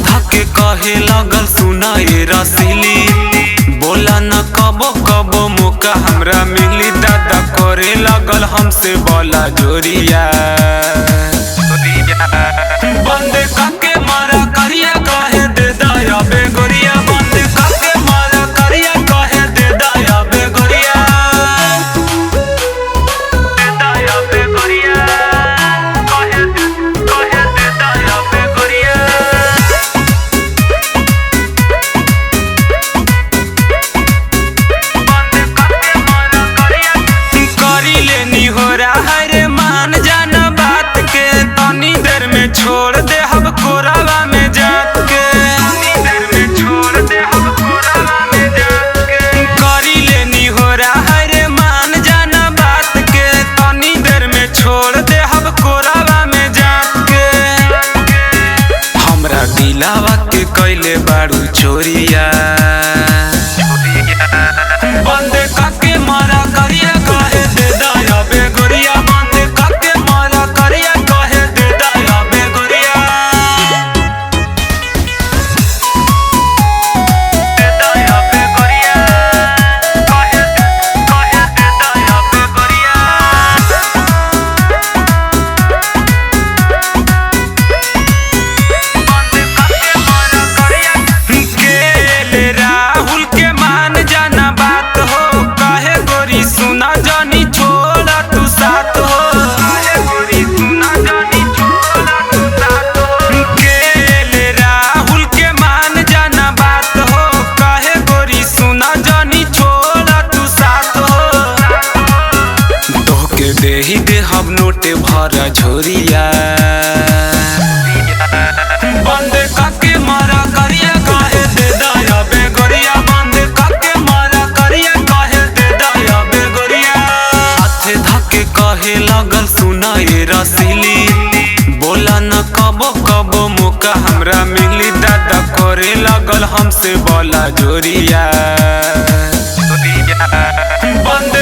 धके कहे लगल सुना ये रसीली बोला न कबो कबो मौका हमरा मिली दादा करे लगल हमसे बोला जोरिया बंद काके मारा करिया कहे दे दया बेगोरिया बंद काके मारा करिया कहे दे दया बेगोरिया दे दया बेगोरिया कहे दे दया बेगोरिया छोड़ दे हम कोरावा में जाके छोड़ दे हम कोरावा में जाके करी लेनी हो रहा है रे मान जाना बात के तनी देर में छोड़ दे हम कोरावा में जाके हमरा दिलावा के कैले बाड़ू चोरिया बंद काके मारा करिया कहे दे दया बेगोरिया बंद काके मारा करिया कहे दे दया बेगोरिया दे दया बेगोरिया कहे दे दया बेगोरिया बंद काके मारा करिया के राहुल के मान जाना बात हो काहे गोरी सुना जानी छोड़ा तू साथ हो काहे गोरी सुना जानी छोड़ा तू साथ हो के राहुल के मान जाना बात हो काहे गोरी सुना जानी छोड़ा तू साथ हो तोहके देही दे हम नोटे भरा झोरिया बंद काके मारा करिया कहे दे दया बेगोरिया बंद काके मारा करिया कहे दे दया बेगोरिया हाथे धके कहे लगल सुना ये रसीली बोला न कबो कबो मौका हमरा मिली दादा करे लगल हमसे बोला जोरिया बंद